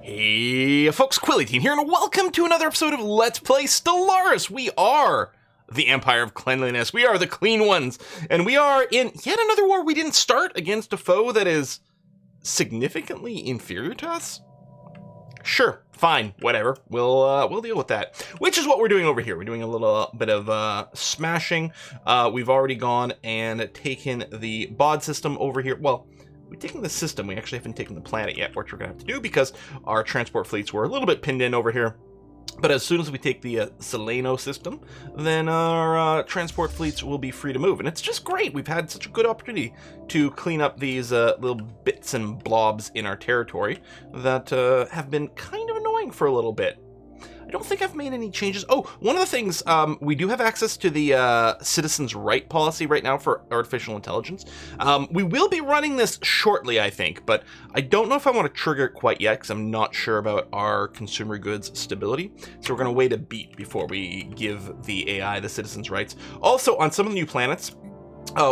Hey folks, Quilly here, and welcome to another episode of Let's Play Stellaris. We are the Empire of Cleanliness. We are the clean ones, and we are in yet another war we didn't start against a foe that is significantly inferior to us. Sure, fine, whatever. We'll deal with that. Which is what we're doing over here. We're doing a little bit of smashing. We've already gone and taken the bod system over here. Well, we've taken the system. We actually haven't taken the planet yet, which we're going to have to do because our transport fleets were a little bit pinned in over here. But as soon as we take the Seleno system, then our transport fleets will be free to move. And it's just great. We've had such a good opportunity to clean up these little bits and blobs in our territory that have been kind of annoying for a little bit. I don't think I've made any changes. Oh, one of the things, we do have access to the citizens' right policy right now for artificial intelligence. We will be running this shortly, I think, but I don't know if I want to trigger it quite yet because I'm not sure about our consumer goods stability. So we're going to wait a beat before we give the AI the citizens' rights. Also, on some of the new planets,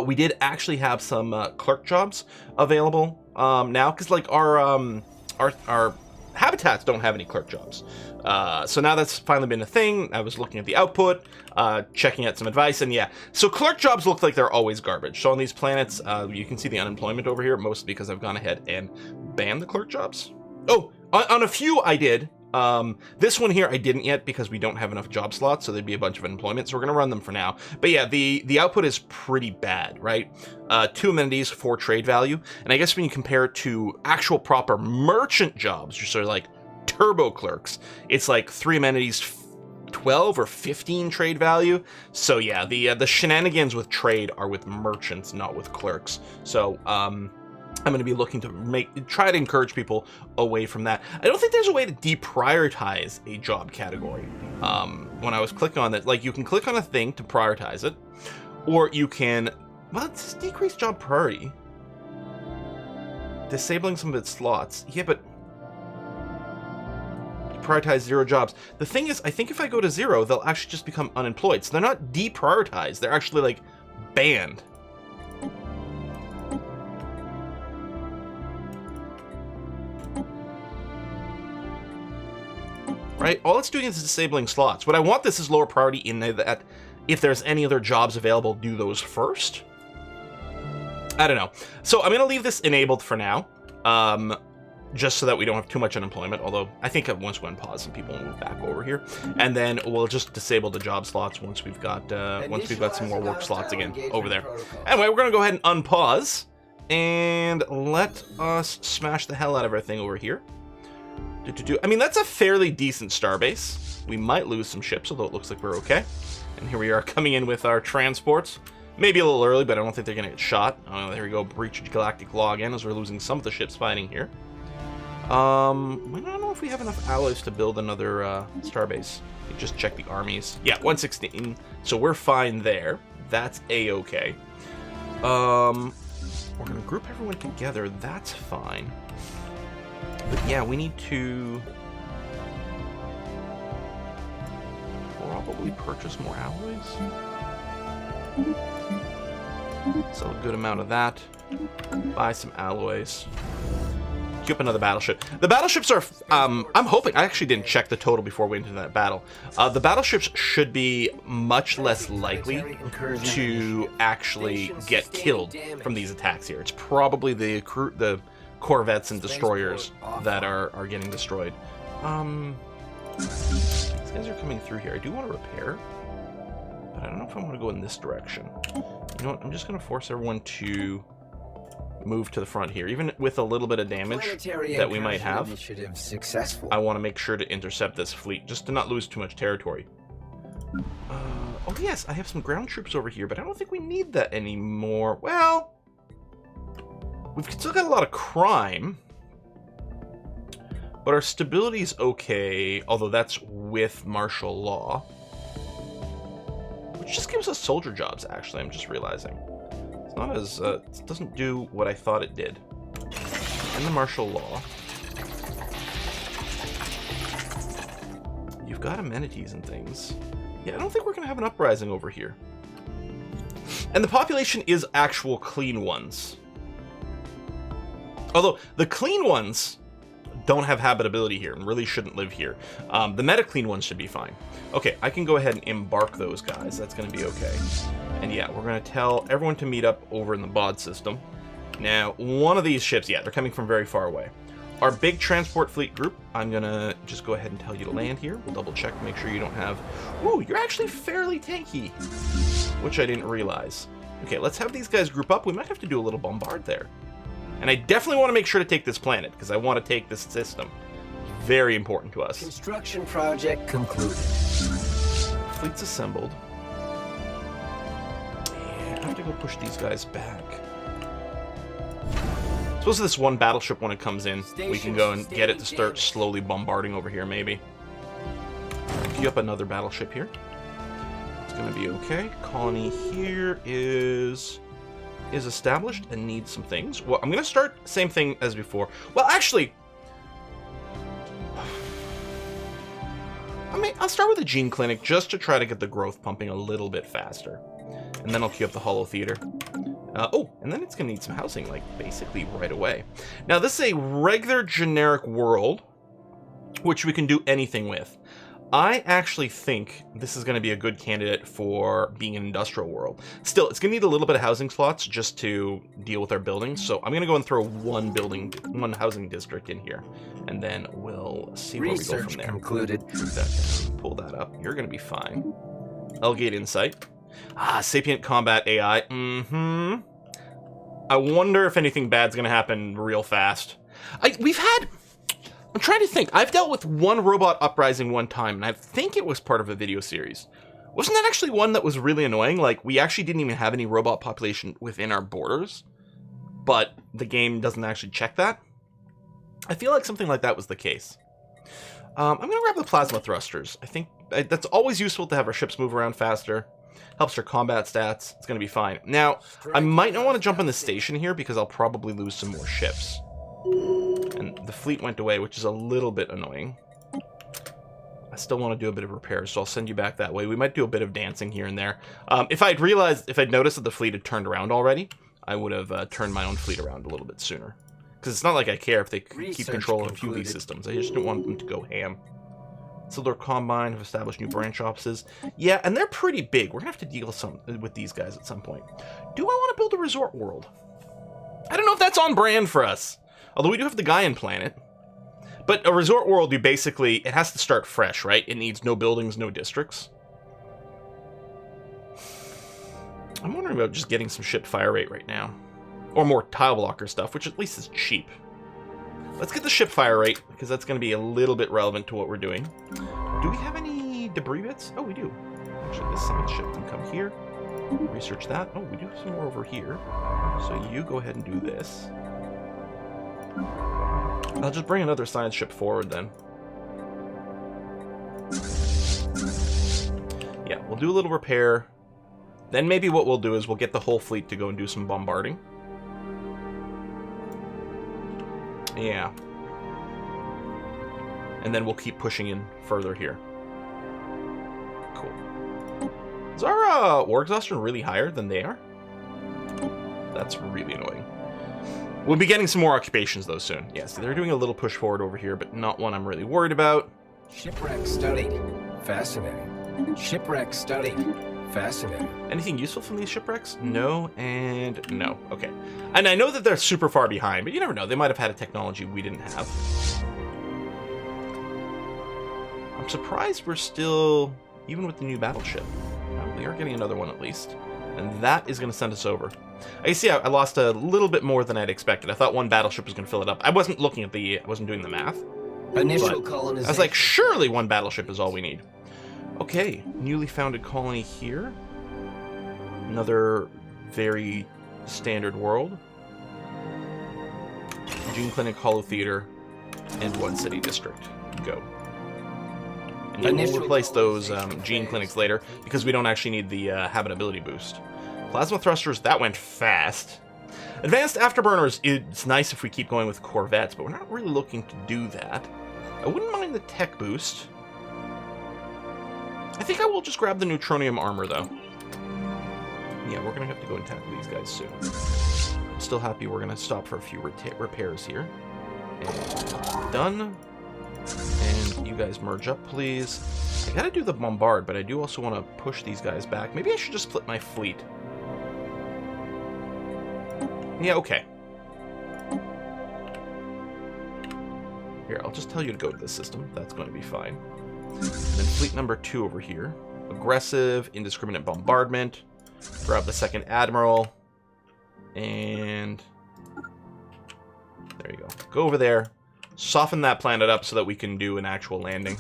we did actually have some clerk jobs available now because, like, our habitats don't have any clerk jobs. So now that's finally been a thing. I was looking at the output, checking out some advice, and yeah. So clerk jobs look like they're always garbage. So on these planets, you can see the unemployment over here, mostly because I've gone ahead and banned the clerk jobs. Oh, on a few I did. This one here I didn't yet because we don't have enough job slots, so there'd be a bunch of unemployment, so we're going to run them for now. But yeah, the output is pretty bad, right? 2 amenities, 4 trade value, and I guess when you compare it to actual proper merchant jobs, you're sort of like turbo clerks, it's like 3 amenities, 12 or 15 trade value. So yeah, the shenanigans with trade are with merchants, not with clerks. So I'm going to be looking to try to encourage people away from that. I don't think there's a way to deprioritize a job category. When I was clicking on that, like, you can click on a thing to prioritize it, or you can, well, it's decrease job priority, disabling some of its slots. Yeah, but prioritize 0 jobs. The thing is, I think if I go to 0, they'll actually just become unemployed. So they're not deprioritized. They're actually, like, banned. Right? All it's doing is disabling slots. What I want this is lower priority in that if there's any other jobs available, do those first. I don't know. So I'm going to leave this enabled for now. Just so that we don't have too much unemployment, although I think once we unpause, some people will move back over here, and then we'll just disable the job slots once we've got some more work slots again over there. Anyway, we're gonna go ahead and unpause and let us smash the hell out of everything over here. I mean, that's a fairly decent starbase. We might lose some ships, although it looks like we're okay. And here we are coming in with our transports. Maybe a little early, but I don't think they're gonna get shot. Oh, there we go, breach Galactic Log in as we're losing some of the ships fighting here. I don't know if we have enough alloys to build another starbase. Just check the armies. Yeah, 116. So we're fine there. That's a-okay. We're gonna group everyone together. That's fine. But yeah, we need to probably purchase more alloys. Sell a good amount of that. Buy some alloys. Up another battleship. The battleships are, I'm hoping, I actually didn't check the total before we went into that battle. The battleships should be much less likely to actually get killed from these attacks here. It's probably the corvettes and destroyers that are getting destroyed. These guys are coming through here. I do want to repair, but I don't know if I want to go in this direction. You know what? I'm just going to force everyone to move to the front here, even with a little bit of damage that we might have. Successful. I want to make sure to intercept this fleet just to not lose too much territory. Oh yes, I have some ground troops over here, but I don't think we need that anymore. Well, we've still got a lot of crime, but our stability is okay, although that's with martial law, which just gives us soldier jobs, actually. I'm just realizing. Not as, it doesn't do what I thought it did. And the martial law. You've got amenities and things. Yeah, I don't think we're going to have an uprising over here. And the population is actual clean ones. Although, the clean ones don't have habitability here and really shouldn't live here. The meta-clean ones should be fine. Okay, I can go ahead and embark those guys. That's going to be okay. And yeah, we're going to tell everyone to meet up over in the bod system. Now, one of these ships, yeah, they're coming from very far away. Our big transport fleet group, I'm going to just go ahead and tell you to land here. We'll double check, make sure you don't have... Ooh, you're actually fairly tanky, which I didn't realize. Okay, let's have these guys group up. We might have to do a little bombard there. And I definitely want to make sure to take this planet, because I want to take this system. Very important to us. Construction project concluded. Fleet's assembled. Yeah, I have to go push these guys back. Suppose this one battleship, when it comes in, we can go and get it to start slowly bombarding over here, maybe. Queue up another battleship here. It's going to be okay. Colony here is established and needs some things. Well, I'm going to start same thing as before. Well, actually, I'll start with the gene clinic just to try to get the growth pumping a little bit faster. And then I'll queue up the holo theater. Oh, and then it's going to need some housing, like, basically right away. Now, this is a regular generic world, which we can do anything with. I actually think this is going to be a good candidate for being an industrial world. Still, it's going to need a little bit of housing slots just to deal with our buildings. So I'm going to go and throw one housing district in here, and then we'll see where we go from there. Concluded. Pull that up. You're going to be fine. Elgate Insight. Ah, Sapient Combat AI. I wonder if anything bad's going to happen real fast. I'm trying to think. I've dealt with one robot uprising one time, and I think it was part of a video series. Wasn't that actually one that was really annoying? Like, we actually didn't even have any robot population within our borders, but the game doesn't actually check that. I feel like something like that was the case. I'm going to grab the plasma thrusters. I think that's always useful to have our ships move around faster. Helps our combat stats. It's going to be fine. Now, I might not want to jump on the station here because I'll probably lose some more ships. And the fleet went away, which is a little bit annoying. I still want to do a bit of repairs, so I'll send you back that way. We might do a bit of dancing here and there. If I'd noticed that the fleet had turned around already, I would have turned my own fleet around a little bit sooner. Because it's not like I care if they keep control of a few of these systems. I just don't want them to go ham. Silver Combine have established new branch offices. Yeah, and they're pretty big. We're going to have to deal with these guys at some point. Do I want to build a resort world? I don't know if that's on brand for us. Although we do have the Gaian planet. But a resort world, it has to start fresh, right? It needs no buildings, no districts. I'm wondering about just getting some ship fire rate right now. Or more tile blocker stuff, which at least is cheap. Let's get the ship fire rate, because that's going to be a little bit relevant to what we're doing. Do we have any debris bits? Oh, we do. Actually, this second ship can come here. Research that. Oh, we do some more over here. So you go ahead and do this. I'll just bring another science ship forward then. Yeah, we'll do a little repair. Then maybe what we'll do is we'll get the whole fleet to go and do some bombarding. Yeah. And then we'll keep pushing in further here. Cool. Is our war exhaustion really higher than they are? That's really annoying. We'll be getting some more occupations, though, soon. Yes, they're doing a little push forward over here, but not one I'm really worried about. Shipwreck studied. Fascinating. Shipwreck studied. Fascinating. Anything useful from these shipwrecks? No and no. Okay. And I know that they're super far behind, but you never know. They might have had a technology we didn't have. I'm surprised we're still, even with the new battleship. We are getting another one at least. And that is going to send us over. I see I lost a little bit more than I'd expected. I thought one battleship was going to fill it up. I wasn't doing the math. Initial colonization. I was like, surely one battleship is all we need. Okay, newly founded colony here. Another very standard world. Gene Clinic, Holo Theater, and one city district. Go. And we'll replace those gene clinics later because we don't actually need the habitability boost. Plasma thrusters, that went fast. Advanced afterburners, it's nice if we keep going with corvettes, but we're not really looking to do that. I wouldn't mind the tech boost. I think I will just grab the neutronium armor, though. Yeah, we're going to have to go and tackle these guys soon. I'm still happy we're going to stop for a few repairs here. And done. And you guys merge up, please. I gotta do the bombard, but I do also want to push these guys back. Maybe I should just split my fleet. Yeah, okay. Here, I'll just tell you to go to this system. That's going to be fine. And then fleet number 2 over here. Aggressive, indiscriminate bombardment. Grab the second admiral. And there you go. Go over there. Soften that planet up so that we can do an actual landing.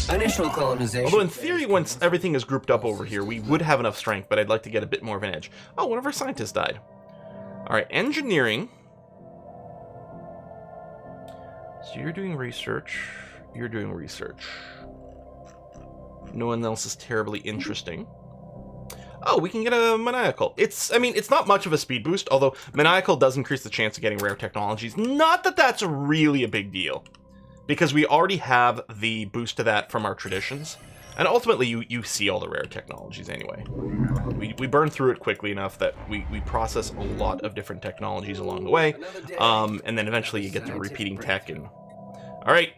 Initial colonization. Although in theory, once everything is grouped up over here, we would have enough strength, but I'd like to get a bit more of an edge. Oh, one of our scientists died. Alright, engineering. So you're doing research. You're doing research. No one else is terribly interesting. Oh, we can get a Maniacal. I mean, it's not much of a speed boost, although Maniacal does increase the chance of getting rare technologies. Not that that's really a big deal, because we already have the boost to that from our traditions. And ultimately, you see all the rare technologies anyway. We burn through it quickly enough that we process a lot of different technologies along the way. And then eventually you get the repeating tech. And alright,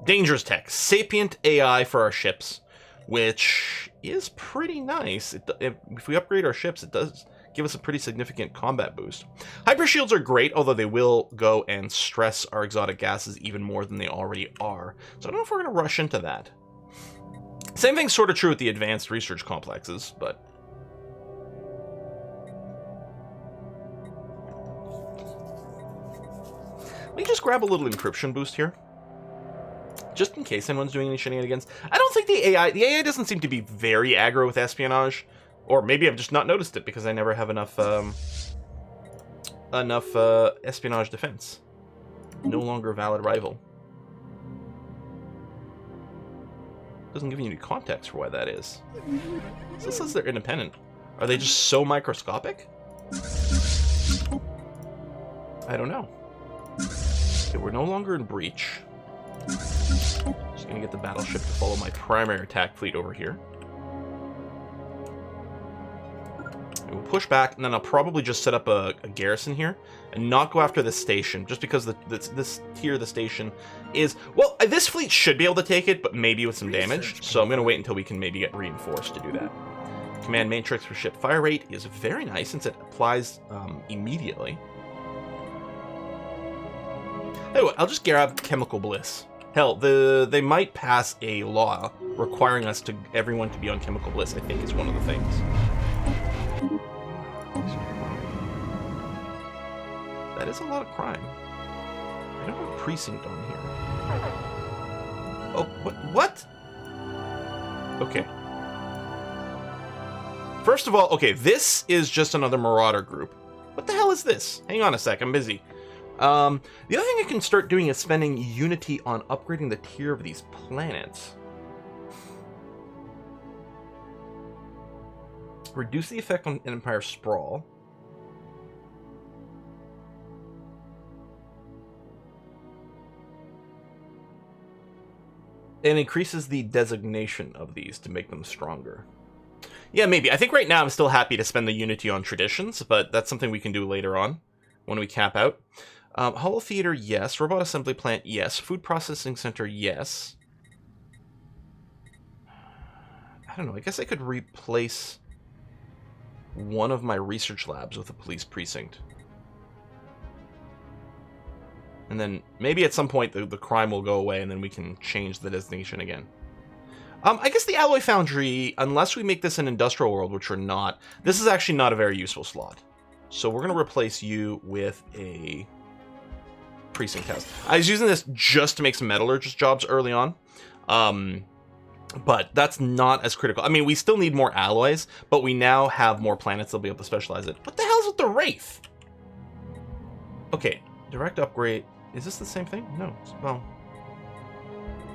dangerous tech. Sapient AI for our ships, which is pretty nice. If we upgrade our ships, it does give us a pretty significant combat boost. Hyper shields are great, although they will go and stress our exotic gases even more than they already are. So I don't know if we're going to rush into that. Same thing's sort of true with the advanced research complexes, but... Let me just grab a little encryption boost here. Just in case anyone's doing any shenanigans. I don't think the AI doesn't seem to be very aggro with espionage. Or maybe I've just not noticed it because I never have enough espionage defense. No longer a valid rival. Doesn't give you any context for why that is. So it says they're independent. Are they just so microscopic? I don't know. Okay, we're no longer in breach. Just gonna get the battleship to follow my primary attack fleet over here. And we'll push back, and then I'll probably just set up a garrison here and not go after this station, just because this tier of the station is... Well, this fleet should be able to take it, but maybe with some damage. So I'm going to wait until we can maybe get reinforced to do that. Command matrix for ship fire rate is very nice since it applies immediately. Anyway, I'll just grab Chemical Bliss. Hell, they might pass a law requiring everyone to be on Chemical Bliss. I think is one of the things. That is a lot of crime. I don't have a precinct on here. Oh, what? Okay. First of all, okay, this is just another Marauder group. What the hell is this? Hang on a sec, I'm busy. The other thing I can start doing is spending Unity on upgrading the tier of these planets. Reduce the effect on Empire Sprawl. And increases the designation of these to make them stronger. Yeah, maybe. I think right now I'm still happy to spend the Unity on traditions, but that's something we can do later on when we cap out. Hollow Theater, yes. Robot Assembly Plant, yes. Food Processing Center, yes. I don't know. I guess I could replace one of my research labs with a police precinct. And then maybe at some point the crime will go away and then we can change the designation again. I guess the Alloy Foundry, unless we make this an industrial world, which we're not, this is actually not a very useful slot. So we're going to replace you with a precinct house. I was using this just to make some metallurgist jobs early on. But that's not as critical. I mean, we still need more alloys, but we now have more planets that'll be able to specialize it. What the hell's with the Wraith? Okay, direct upgrade. Is this the same thing? No. Well,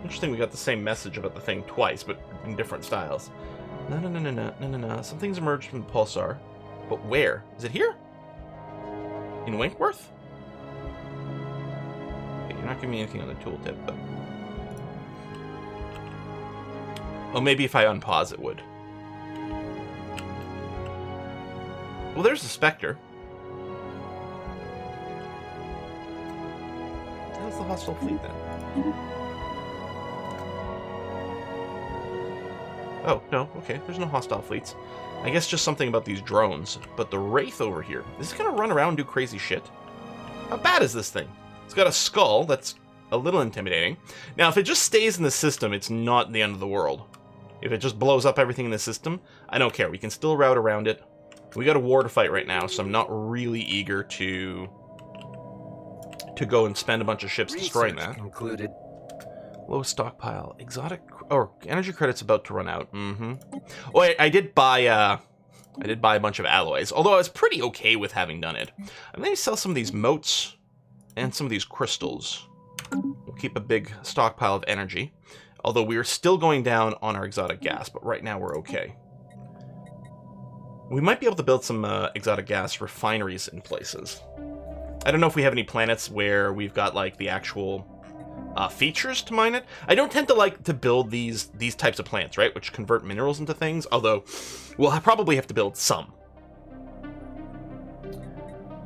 interesting we got the same message about the thing twice, but in different styles. No. Something's emerged from the pulsar. But where? Is it here? In Winkworth? Okay, you're not giving me anything on the tooltip, but... Oh, maybe if I unpause it would. Well, there's the Spectre. hell's the hostile fleet then? Oh, no, okay, there's no hostile fleets. I guess just something about these drones. But the Wraith over here, is it gonna run around and do crazy shit? How bad is this thing? It's got a skull that's a little intimidating. Now, if it just stays in the system, it's not the end of the world. If it just blows up everything in the system, I don't care. We can still route around it. We got a war to fight right now, so I'm not really eager to go and spend a bunch of ships destroying that. Concluded. Low stockpile. Exotic... Oh, energy credit's about to run out. Oh, I did buy a bunch of alloys, although I was pretty okay with having done it. I'm going to sell some of these motes and some of these crystals. We'll keep a big stockpile of energy, although we are still going down on our exotic gas, but right now we're okay. We might be able to build some exotic gas refineries in places. I don't know if we have any planets where we've got, like, the actual features to mine it. I don't tend to like to build these types of plants, right, which convert minerals into things, although we'll probably have to build some.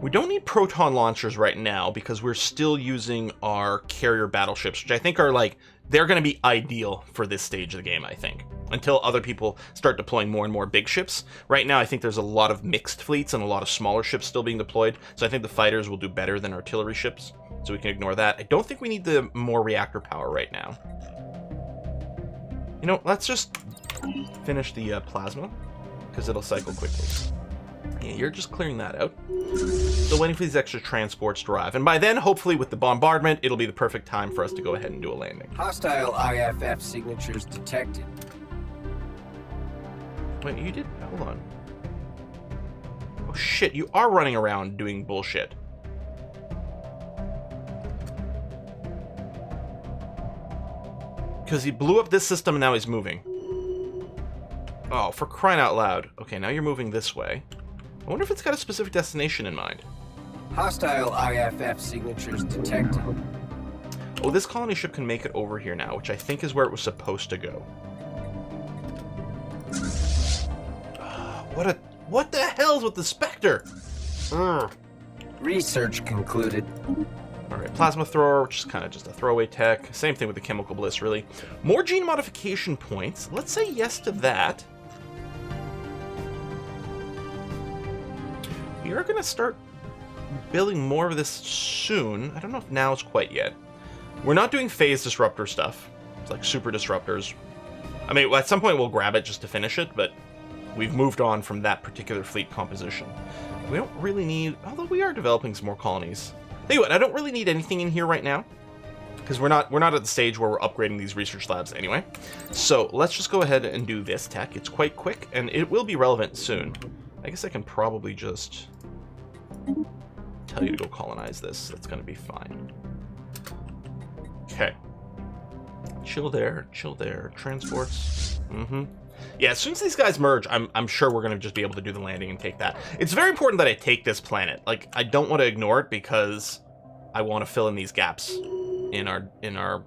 We don't need proton launchers right now because we're still using our carrier battleships, which I think are, like, they're going to be ideal for this stage of the game, I think, until other people start deploying more and more big ships. Right now, I think there's a lot of mixed fleets and a lot of smaller ships still being deployed, so I think the fighters will do better than artillery ships, so we can ignore that. I don't think we need the more reactor power right now. You know, let's just finish the plasma, because it'll cycle quickly. Yeah, you're just clearing that out. Still waiting for these extra transports to arrive. And by then, hopefully with the bombardment, it'll be the perfect time for us to go ahead and do a landing. Hostile IFF signatures detected. Wait, you did? Hold on. Oh shit, you are running around doing bullshit. Because he blew up this system and now he's moving. Oh, for crying out loud. Okay, now you're moving this way. I wonder if it's got a specific destination in mind. Hostile IFF signatures detected. Oh, this colony ship can make it over here now, which I think is where it was supposed to go. What the hell's with the Spectre? Research concluded. Alright, plasma thrower, which is kind of just a throwaway tech. Same thing with the chemical bliss, really. More gene modification points. Let's say yes to that. We are going to start building more of this soon. I don't know if now is quite yet. We're not doing phase disruptor stuff. It's like super disruptors. I mean, at some point we'll grab it just to finish it, but we've moved on from that particular fleet composition. We don't really need... Although we are developing some more colonies. Tell you what, I don't really need anything in here right now, because we're not at the stage where we're upgrading these research labs anyway. So let's just go ahead and do this tech. It's quite quick, and it will be relevant soon. I guess I can probably just tell you to go colonize this. That's going to be fine. Okay. Chill there, transports. Yeah, as soon as these guys merge, I'm sure we're going to just be able to do the landing and take that. It's very important that I take this planet. Like, I don't want to ignore it because I want to fill in these gaps in our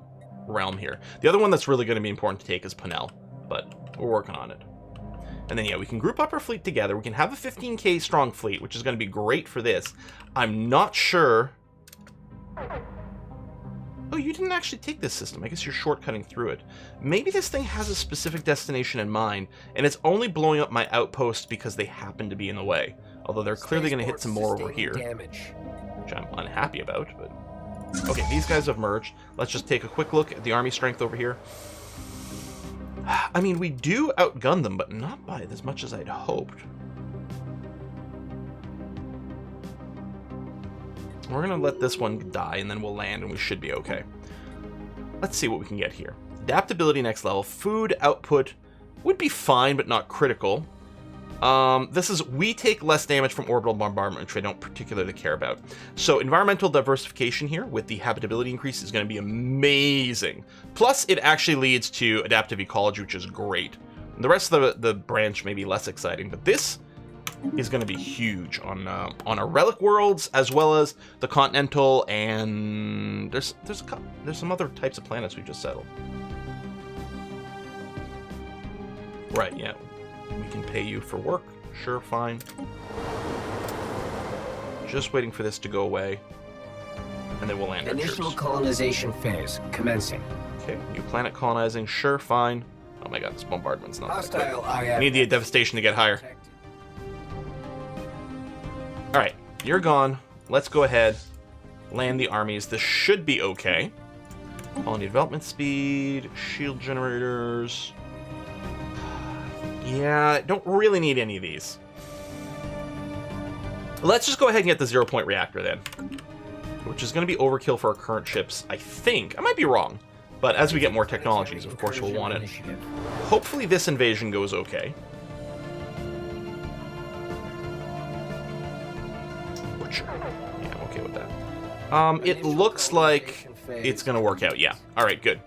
realm here. The other one that's really going to be important to take is Panel, but we're working on it. And then, yeah, we can group up our fleet together. We can have a 15k strong fleet, which is going to be great for this. I'm not sure... Oh, you didn't actually take this system. I guess you're shortcutting through it. Maybe this thing has a specific destination in mind, and it's only blowing up my outposts because they happen to be in the way. Although they're clearly going to hit some more over here, which I'm unhappy about, but... Okay, these guys have merged. Let's just take a quick look at the army strength over here. I mean, we do outgun them, but not by as much as I'd hoped. We're going to let this one die, and then we'll land, and we should be okay. Let's see what we can get here. Adaptability next level. Food output would be fine, but not critical. This is, we take less damage from orbital bombardment, which I don't particularly care about. So environmental diversification here with the habitability increase is going to be amazing. Plus, it actually leads to adaptive ecology, which is great. The rest of the branch may be less exciting, but this is going to be huge on our relic worlds, as well as the continental, and there's some other types of planets we just settled. Right, yeah. We can pay you for work. Sure, fine. Just waiting for this to go away. And then we'll land our Initial troops. colonization phase commencing. Okay, new planet colonizing, sure, fine. Oh my god, this bombardment's not that Hostile quick. IFF. I need the devastation to get higher. detected. Alright, you're gone. Let's go ahead, land the armies. This should be okay. Colony development speed, shield generators. Yeah, don't really need any of these. Let's just go ahead and get the 0-point reactor then, which is going to be overkill for our current ships, I think. I might be wrong, but as we get more technologies, of course, we'll want it. Initiative. Hopefully this invasion goes okay. Sure. Yeah, I'm okay with that. It looks like it's going to work out, yeah. All right, good.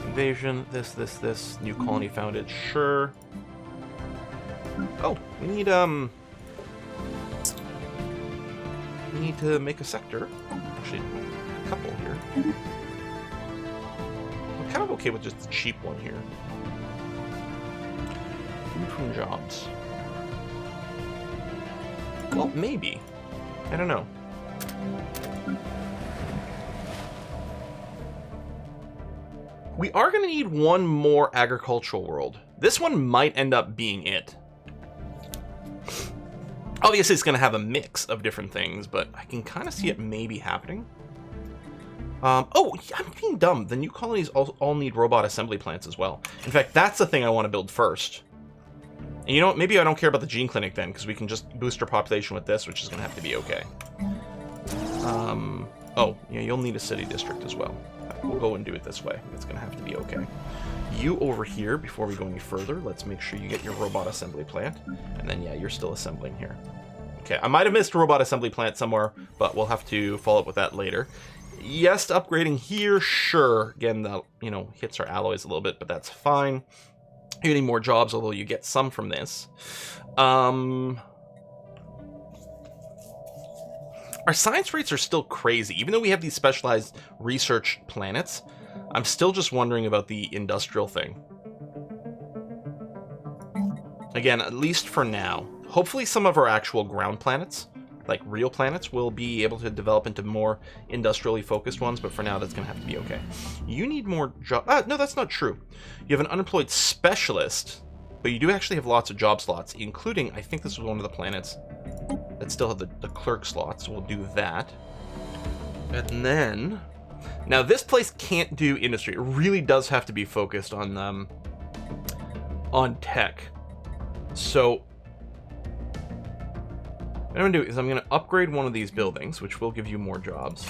Invasion, this. New colony founded, sure. Oh, we need to make a sector. Actually, a couple here. I'm kind of okay with just the cheap one here. Food from jobs. Well, maybe. I don't know. We are going to need one more agricultural world. This one might end up being it. Obviously, it's going to have a mix of different things, but I can kind of see it maybe happening. Oh, I'm being dumb. The new colonies all need robot assembly plants as well. In fact, that's the thing I want to build first. And you know what? Maybe I don't care about the gene clinic then, because we can just boost our population with this, which is going to have to be okay. Oh, yeah, you'll need a city district as well. We'll go and do it this way. It's going to have to be okay. You over here, before we go any further, let's make sure you get your robot assembly plant. And then, yeah, you're still assembling here. Okay, I might have missed a robot assembly plant somewhere, but we'll have to follow up with that later. Yes, upgrading here, sure. Again, that, you know, hits our alloys a little bit, but that's fine. You're getting more jobs, although you get some from this. Our science rates are still crazy. Even though we have these specialized research planets, I'm still just wondering about the industrial thing. Again, at least for now. Hopefully some of our actual ground planets, like real planets, will be able to develop into more industrially focused ones, but for now that's going to have to be okay. You need more jobs. No, that's not true. You have an unemployed specialist, but you do actually have lots of job slots, including, I think this was one of the planets that still have the clerk slots, so we'll do that. And then, now this place can't do industry. It really does have to be focused on tech. So what I'm going to do is I'm going to upgrade one of these buildings, which will give you more jobs.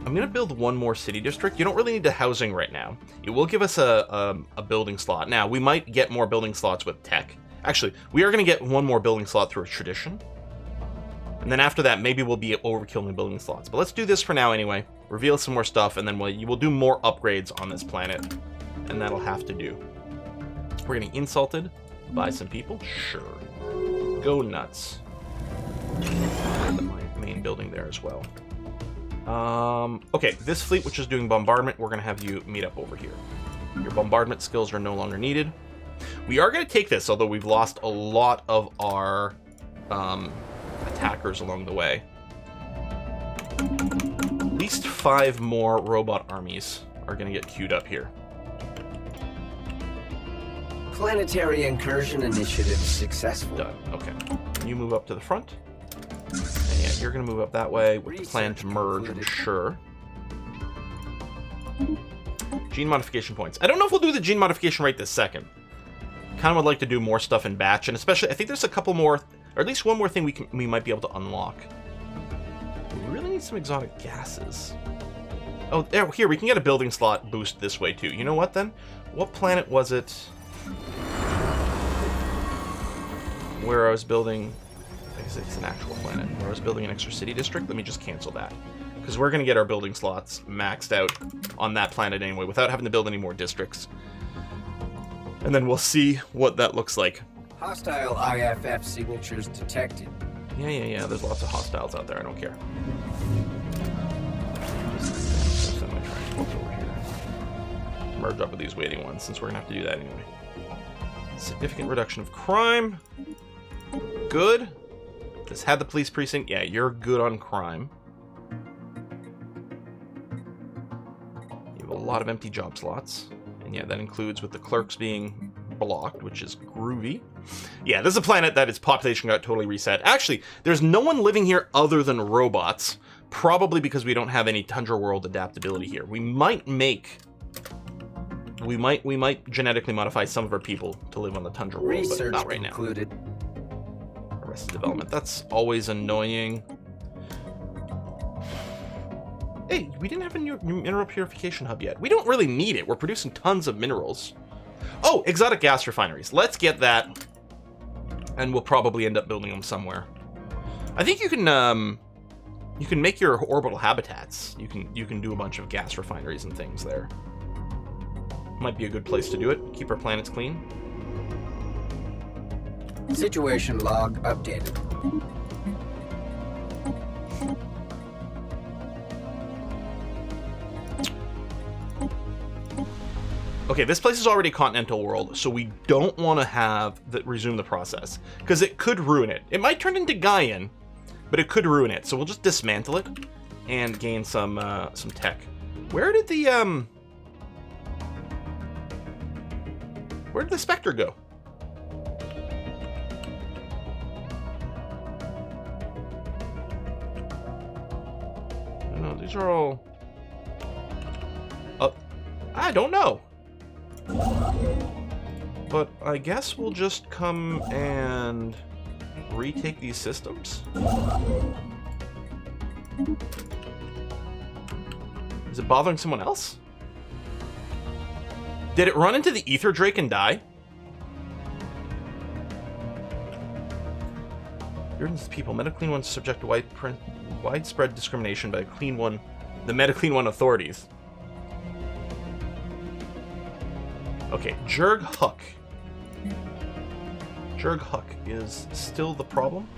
I'm going to build one more city district. You don't really need the housing right now. It will give us a building slot. Now, we might get more building slots with tech. Actually, we are going to get one more building slot through a tradition. And then after that, maybe we'll be overkilling the building slots. But let's do this for now anyway. Reveal some more stuff, and then we'll do more upgrades on this planet. And that'll have to do. We're getting insulted by some people? Sure. Go nuts. The main building there as well. Okay, this fleet, which is doing bombardment, we're going to have you meet up over here. Your bombardment skills are no longer needed. We are going to take this, although we've lost a lot of our attackers along the way. At least 5 more robot armies are going to get queued up here. Planetary incursion initiative successful. Done. Okay. You move up to the front. And yeah, you're going to move up that way with the plan to merge, I'm sure. Gene modification points. I don't know if we'll do the gene modification right this second. Kind of would like to do more stuff in batch, and especially, I think there's a couple more, or at least one more thing we might be able to unlock. We really need some exotic gases. Oh, there, here, we can get a building slot boost this way, too. You know what, then? What planet was it where I was building... I guess it's an actual planet. Where I was building an extra city district? Let me just cancel that. Because we're going to get our building slots maxed out on that planet anyway, without having to build any more districts. And then we'll see what that looks like. Hostile IFF signatures detected. Yeah, there's lots of hostiles out there, I don't care. Send my triangles over here. Merge up with these waiting ones, since we're going to have to do that anyway. Significant reduction of crime. Good. This had the police precinct. Yeah, you're good on crime. We have a lot of empty job slots. And yeah, that includes with the clerks being blocked, which is groovy. Yeah, this is a planet that its population got totally reset. Actually, there's no one living here other than robots, probably because we don't have any Tundra World adaptability here. We might genetically modify some of our people to live on the Tundra World, but not right now. Arrested development. That's always annoying. Hey, we didn't have a new mineral purification hub yet. We don't really need it. We're producing tons of minerals. Oh, exotic gas refineries. Let's get that. And we'll probably end up building them somewhere. I think you can make your orbital habitats. You can do a bunch of gas refineries and things there. Might be a good place to do it. Keep our planets clean. Situation log updated. Okay, this place is already a continental world, so we don't want to resume the process, because it could ruin it. It might turn into Gaian, but it could ruin it. So we'll just dismantle it and gain some tech. Where did the Spectre go? No, these are all. I don't know. But I guess we'll just come and retake these systems. Is it bothering someone else? Did it run into the Ether Drake and die? Urgent people. Meta-Clean One subject to widespread discrimination by the Meta-Clean One authorities. Okay, Jurg Huck. Jurg Huck is still the problem.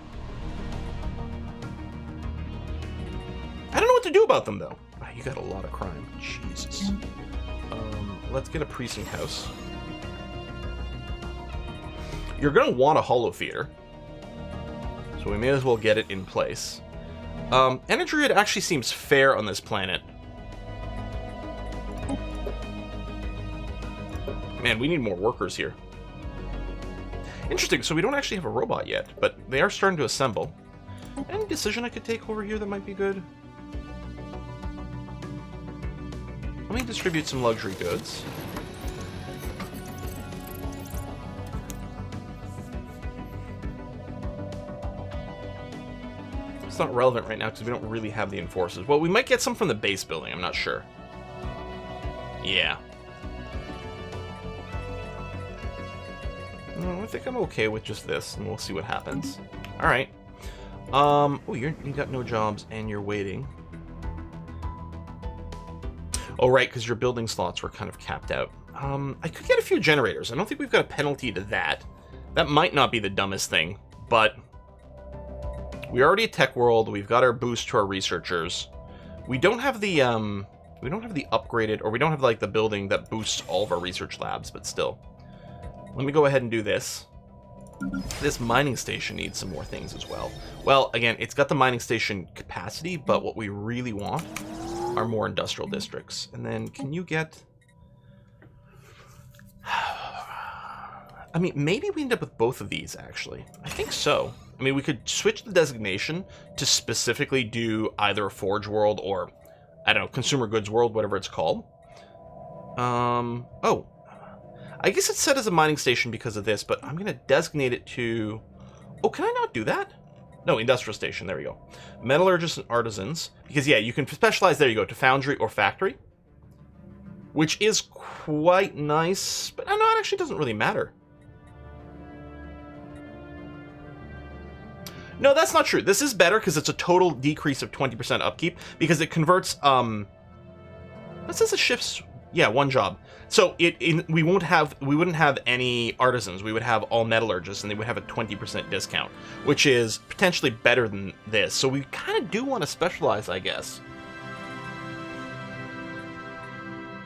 I don't know what to do about them, though. Oh, you got a lot of crime. Jesus. Let's get a precinct house. You're going to want a holo theater, so we may as well get it in place. Energy Grid actually seems fair on this planet. Man, we need more workers here. Interesting, so we don't actually have a robot yet, but they are starting to assemble. Any decision I could take over here that might be good? Let me distribute some luxury goods. It's not relevant right now because we don't really have the enforcers. Well, we might get some from the base building, I'm not sure. Yeah. No, I think I'm okay with just this, and we'll see what happens. Alright. Oh, you got no jobs, and you're waiting. Oh, right, because your building slots were kind of capped out. I could get a few generators. I don't think we've got a penalty to that. That might not be the dumbest thing, but we're already a tech world. We've got our boost to our researchers. We don't have the upgraded, or we don't have like the building that boosts all of our research labs, but still. Let me go ahead and do this. This mining station needs some more things as well. Well, again, it's got the mining station capacity, but what we really want are more industrial districts. And then can you get... I mean, maybe we end up with both of these, actually. I think so. I mean, we could switch the designation to specifically do either a Forge World or, I don't know, Consumer Goods World, whatever it's called. Oh. I guess it's set as a mining station because of this, but I'm going to designate it to... Oh, can I not do that? No, industrial station, there we go. Metallurgists and artisans. Because, yeah, you can specialize, there you go, to foundry or factory. Which is quite nice, but no, it actually doesn't really matter. No, that's not true. This is better because it's a total decrease of 20% upkeep because it converts, this is a shift's, yeah, one job. So we wouldn't have any artisans. We would have all metallurgists, and they would have a 20% discount, which is potentially better than this. So we kind of do want to specialize, I guess,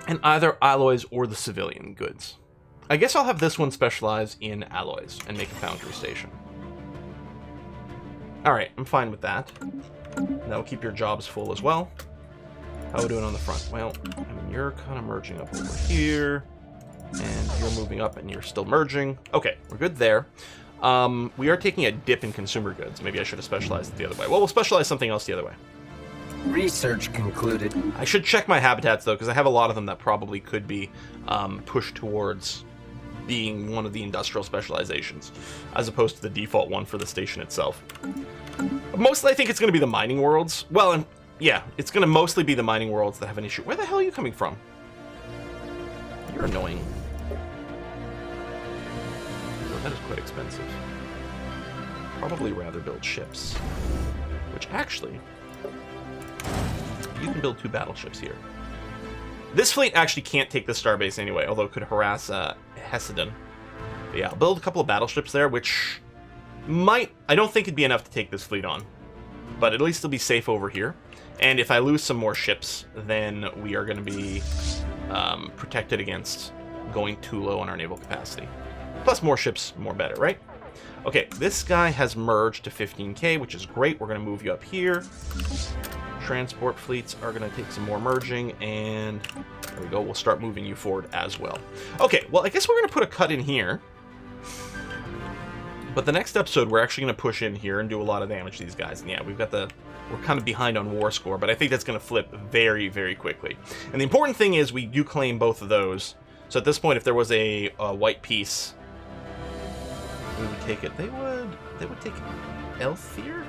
in either alloys or the civilian goods. I guess I'll have this one specialize in alloys and make a foundry station. All right, I'm fine with that. That'll keep your jobs full as well. How are we doing on the front? Well, I mean, you're kind of merging up over here, and you're moving up, and you're still merging. Okay, we're good there. We are taking a dip in consumer goods. Maybe I should have specialized it the other way. Well, we'll specialize something else the other way. Research concluded. I should check my habitats, though, because I have a lot of them that probably could be pushed towards being one of the industrial specializations, as opposed to the default one for the station itself. Mostly, I think it's going to be the mining worlds. Well, and yeah, it's going to mostly be the mining worlds that have an issue. Where the hell are you coming from? You're annoying. Well, that is quite expensive. Probably rather build ships. Which actually, you can build 2 battleships here. This fleet actually can't take the starbase anyway, although it could harass Hessedon. But yeah, I'll build a couple of battleships there, which might... I don't think it'd be enough to take this fleet on. But at least it'll be safe over here. And if I lose some more ships, then we are going to be protected against going too low on our naval capacity. Plus more ships, more better, right? Okay, this guy has merged to 15k, which is great. We're going to move you up here. Transport fleets are going to take some more merging, and there we go. We'll start moving you forward as well. Okay, well, I guess we're going to put a cut in here. But the next episode, we're actually going to push in here and do a lot of damage to these guys. And yeah, we're kind of behind on war score, but I think that's going to flip very, very quickly. And the important thing is we do claim both of those. So at this point, if there was a white piece, we would take it. They would take Elthir?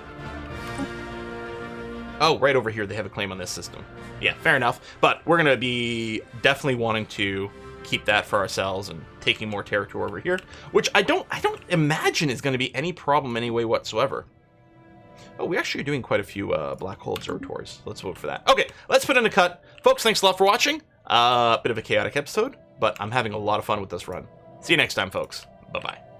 Oh, right over here, they have a claim on this system. Yeah, fair enough. But we're going to be definitely wanting to keep that for ourselves and taking more territory over here, which I don't imagine is going to be any problem anyway whatsoever. Oh, we actually are doing quite a few black hole observatories. Let's vote for that. Okay, let's put in a cut. Folks, thanks a lot for watching. Bit of a chaotic episode, but I'm having a lot of fun with this run. See you next time, folks. Bye-bye.